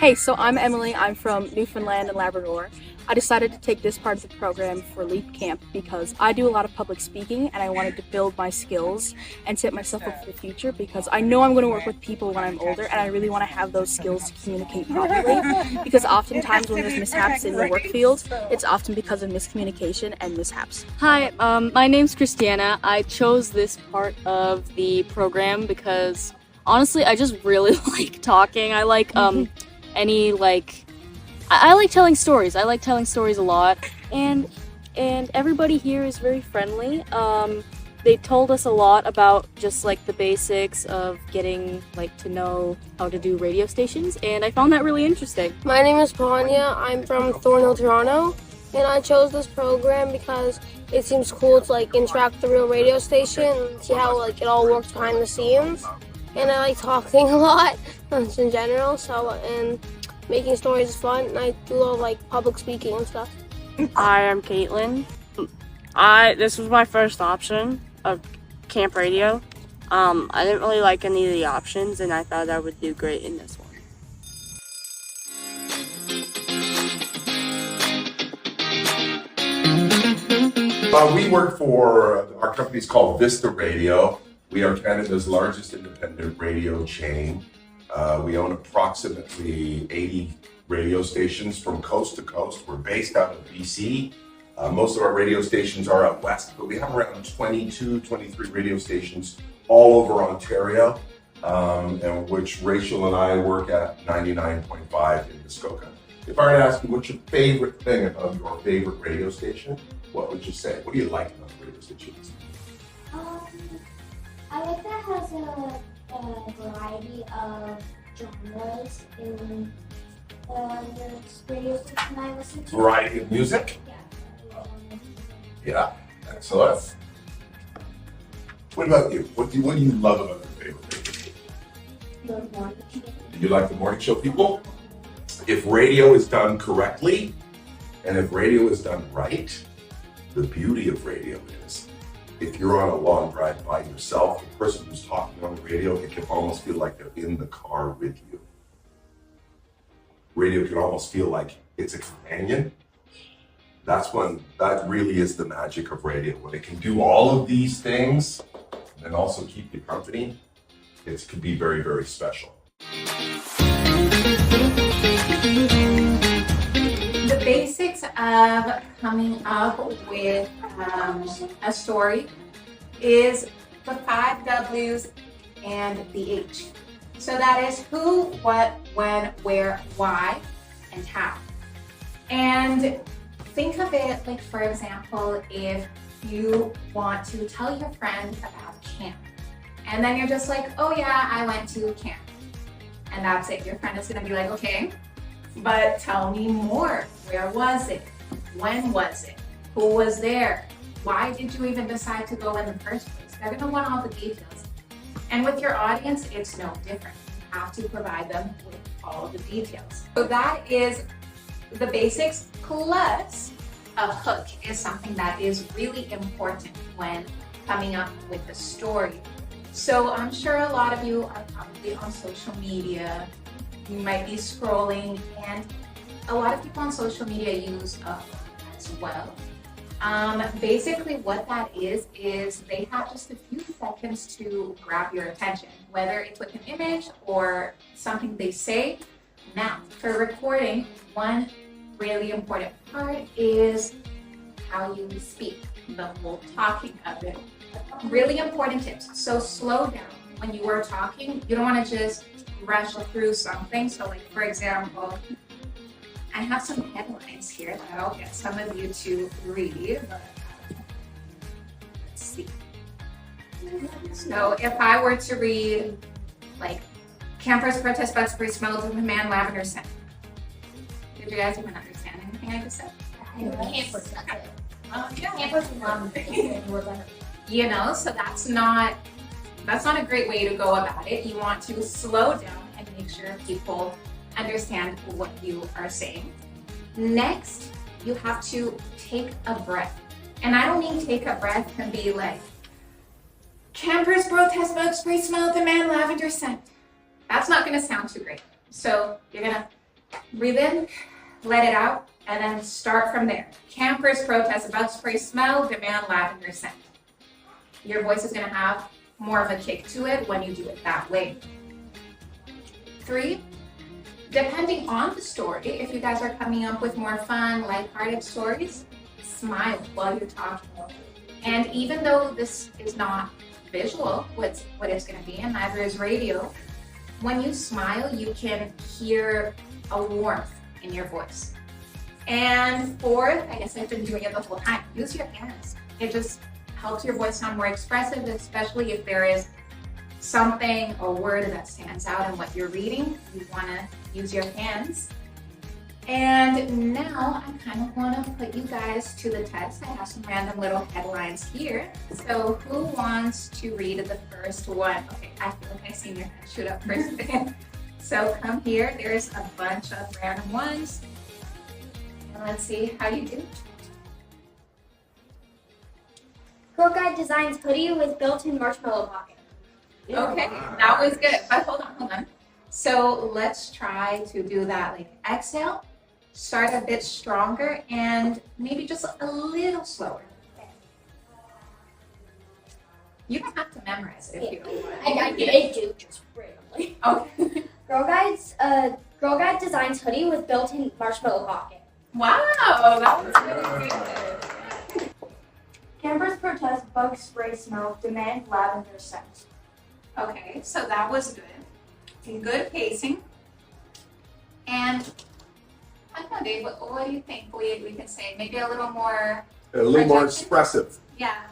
Hey, so I'm Emily. I'm from Newfoundland and Labrador. I decided to take this part of the program for LEAP Camp because I do a lot of public speaking and I wanted to build my skills and set myself up for the future because I know I'm going to work with people when I'm older and I really want to have those skills to communicate properly because oftentimes when there's mishaps in the work field, it's often because of miscommunication and mishaps. Hi, my name's Christiana. I chose this part of the program because honestly, I just really like talking. I like I like telling stories. I like telling stories a lot, and everybody here is very friendly. They told us a lot about just like the basics of getting to know how to do radio stations, and I found that really interesting. My name is Panya. I'm from Thornhill, Toronto, and I chose this program because it seems cool to interact with the real radio station and see how it all works behind the scenes. And I like talking a lot, just in general. And making stories is fun, and I do a lot of public speaking and stuff. Hi, I'm Caitlin. This was my first option of camp radio. I didn't really like any of the options, and I thought I would do great in this one. We work for, our company's called Vista Radio. We are Canada's largest independent radio chain. We own approximately 80 radio stations from coast to coast. We're based out of BC. Most of our radio stations are out west, but we have around 22, 23 radio stations all over Ontario, and which Rachel and I work at 99.5 in Muskoka. If I were to ask you what's your favorite thing about your favorite radio station, what would you say? What do you like about the radio stations? I like that it has a variety of genres in the radio station I listen to. Variety of music? Yeah, excellent. What about you? What do you love about your favorite radio station? The morning show. Do you like the morning show people? If radio is done correctly, and if radio is done right, the beauty of radio is if you're on a long drive by yourself, the person who's talking on the radio, it can almost feel like they're in the car with you. Radio can almost feel like it's a companion. That really is the magic of radio. When it can do all of these things and also keep you company, it could be very, very special. The basics of coming up with a story is the 5 W's and the H. So that is who, what, when, where, why, and how. And think of it like, for example, if you want to tell your friend about camp, and then you're just like, oh yeah, I went to camp. And that's it. Your friend is gonna be like, okay, but tell me more. Where was it? When was it? Who was there? Why did you even decide to go in the first place? They're gonna want all the details. And with your audience, it's no different. You have to provide them with all of the details. So that is the basics, plus a hook is something that is really important when coming up with a story. So I'm sure a lot of you are probably on social media. You might be scrolling, and a lot of people on social media use a hook as well. Basically what that is they have just a few seconds to grab your attention, whether it's with an image or something they say. Now, for recording, one really important part is how you speak, the whole talking of it. Really important tips. So slow down. When you are talking, you don't want to just rush through something. So like, for example, I have some headlines here that I'll get some of you to read. But let's see. So if I were to read, like, campers protest bug spray smells of man lavender scent. Did you guys even understand anything I just said? Campers. You know, so that's not a great way to go about it. You want to slow down and make sure people understand what you are saying. Next, you have to take a breath. And I don't mean take a breath and be like, campers protest bug spray smell of the man lavender scent. That's not gonna sound too great. So you're gonna Breathe in, let it out, and then start from there. Campers protest bug spray smell, demand lavender scent. Your voice is gonna have more of a kick to it when you do it that way. 3, depending on the story, if you guys are coming up with more fun, lighthearted stories, smile while you're talking. And even though this is not visual, what it's gonna be, and neither is radio, when you smile, you can hear a warmth in your voice. And 4th, I guess I've been doing it the whole time, use your hands. It just helps your voice sound more expressive, especially if there is something or word that stands out in what you're reading. You wanna use your hands. And now I kind of want to put you guys to the test. I have some random little headlines here. So who wants to read the first one? Okay, I feel like I've seen your hand shoot up first. So come here. There's a bunch of random ones. And let's see how you do. Girl Guide designs hoodie with built-in marshmallow pocket. Okay, that was good. But hold on. So let's try to do that. Like exhale, start a bit stronger, and maybe just a little slower. You don't have to memorize it if you don't want. I do just randomly. Okay. Girl Guide designs hoodie with built-in marshmallow pocket. Wow, that was really good. Campers protest bug spray smell, demand lavender scent. Okay, so that was good. Good pacing. And I don't know, Dave, what do you think we can say? Maybe a little more. A little more expressive. Yeah.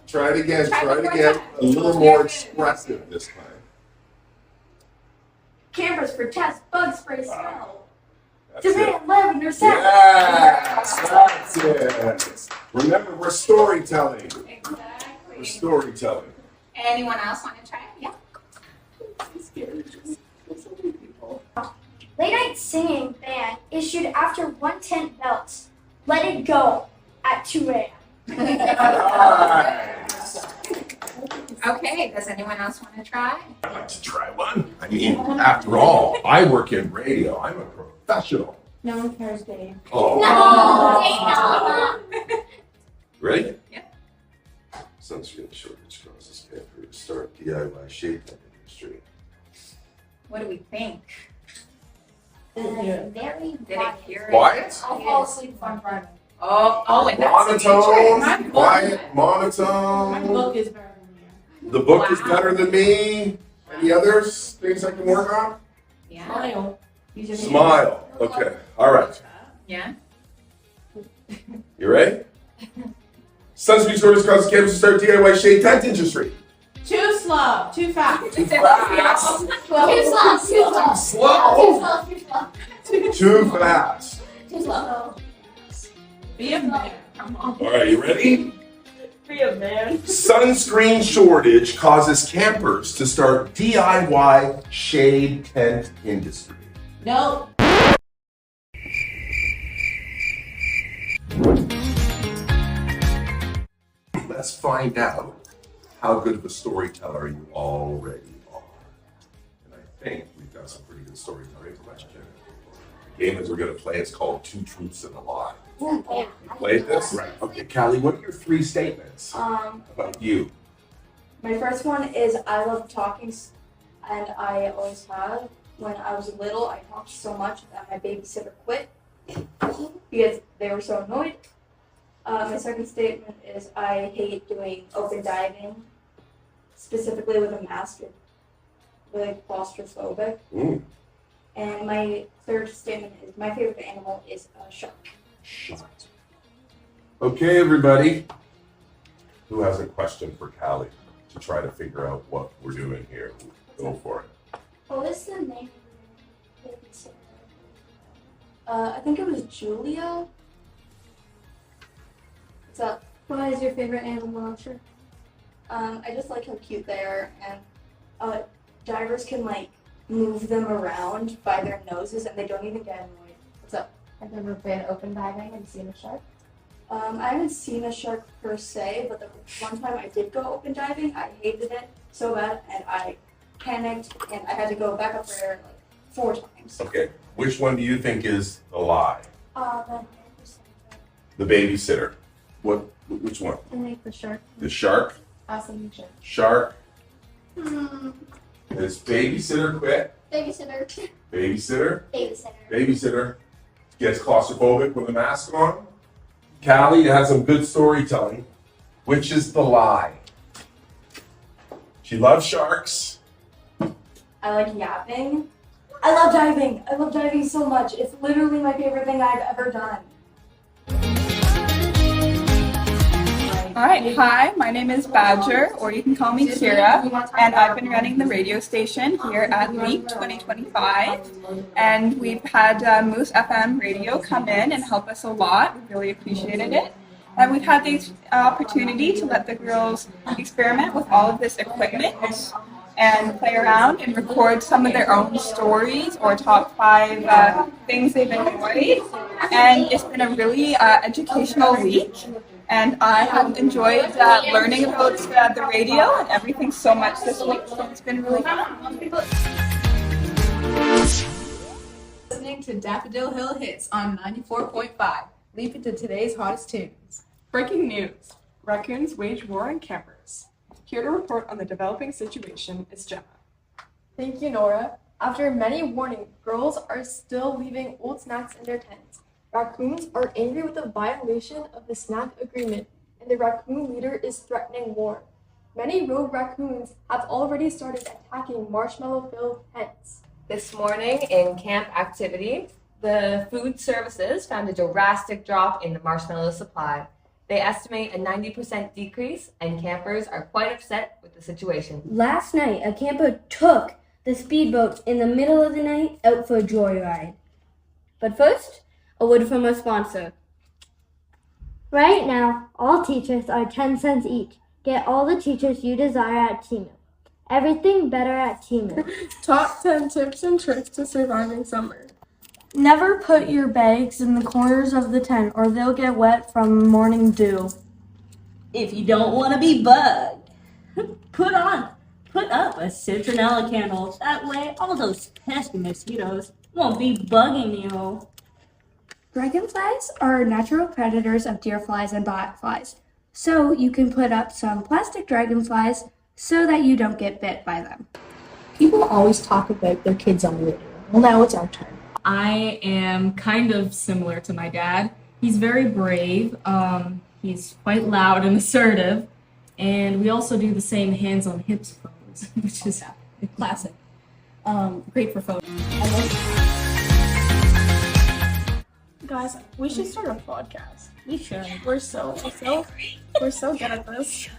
Try it again. Try Try one it more again. time. A little more expressive this time. Campers protest bug spray smell, That's it. demand lavender scent. Yes, that's it. Remember, we're storytelling. Exactly. We're storytelling. Anyone else want to try? Yeah. Late night singing ban issued after 110 belts. Let it go at 2 a.m. Okay, does anyone else want to try? I'd like to try one. I mean, after all, I work in radio. I'm a professional. No one cares, Dave. Oh. No. Ready? Yeah. Sunscreen shortage causes camper to start DIY shade industry. What do we think? Very Did it hear it? Quiet? I'll fall asleep if I'm driving. Oh, and that's Monotone. Quiet. My Monotone. book is better than The book is Wow. better than me. Any others? Things I can work on? you. Yeah. Smile. Use your hands. Smile. Okay. All right. Yeah. You ready? Sunscreen shortage causes campers to start DIY shade tent industry. Too slow. Too fast. Too fast. Too slow. Too slow. Too fast. Too slow. Be a man. Come on. All right, you ready? Be a man. Sunscreen shortage causes campers to start DIY shade tent industry. No. Let's find out how good of a storyteller you already are. And I think we've got some pretty good storytelling question. The game that we're going to play is called Two Truths and a Lie. You played this? Right. Okay, Callie, what are your 3 statements about you? My first one is I love talking, and I always have. When I was little, I talked so much that my babysitter quit because they were so annoyed. My second statement is I hate doing open diving, specifically with a mask. It's really claustrophobic. And my third statement is my favorite animal is a shark. Shot. Okay, everybody. Who has a question for Callie to try to figure out what we're doing here? Go for it. What was the name of the babysitter? I think it was Julia. What's up? What is your favorite animal monster? I just like how cute they are, and divers can like move them around by their noses, and they don't even get annoyed. What's up? I've never been open diving and seen a shark. I haven't seen a shark per se, but the one time I did go open diving, I hated it so bad, and I panicked, and I had to go back up there like 4 times. Okay. Which one do you think is the lie? The The babysitter. Which one? I think the shark. The shark? Awesome shark. Shark. Hmm. Is babysitter quit? Babysitter. Babysitter? Babysitter. Babysitter gets claustrophobic with a mask on. Callie had some good storytelling. Which is the lie? She loves sharks. I like yapping. I love diving. I love diving so much. It's literally my favorite thing I've ever done. All right, hi, my name is Badger, or you can call me Kira, and I've been running the radio station here at LEAP 2025, and we've had Moose FM Radio come in and help us a lot. We really appreciated it, and we've had the opportunity to let the girls experiment with all of this equipment and play around and record some of their own stories or top 5 things they've enjoyed, and it's been a really educational week. And I have enjoyed learning about the radio and everything so much this week, so it's been really fun. Listening to Daffodil Hill Hits on 94.5. Leap into today's hottest tunes. Breaking news. Raccoons wage war on campers. Here to report on the developing situation is Gemma. Thank you, Nora. After many warnings, girls are still leaving old snacks in their tents. Raccoons are angry with the violation of the snack agreement, and the raccoon leader is threatening war. Many rogue raccoons have already started attacking marshmallow-filled tents. This morning in camp activity, the food services found a drastic drop in the marshmallow supply. They estimate a 90% decrease, and campers are quite upset with the situation. Last night, a camper took the speedboats in the middle of the night out for a joyride. But first, a word from our sponsor. Right now, all teachers are 10 cents each. Get all the teachers you desire at Timu. Everything better at Timu. Top 10 tips and tricks to surviving summer. Never put your bags in the corners of the tent or they'll get wet from morning dew. If you don't want to be bugged, put up a citronella candle. That way all those pesky mosquitoes won't be bugging you. Dragonflies are natural predators of deer flies and blackflies, so you can put up some plastic dragonflies so that you don't get bit by them. People always talk about their kids on the radio. Well, now it's our turn. I am kind of similar to my dad. He's very brave. He's quite loud and assertive, and we also do the same hands on hips pose, which is Classic. Great for photos. Guys, we should start a podcast. We should. We're so good at this.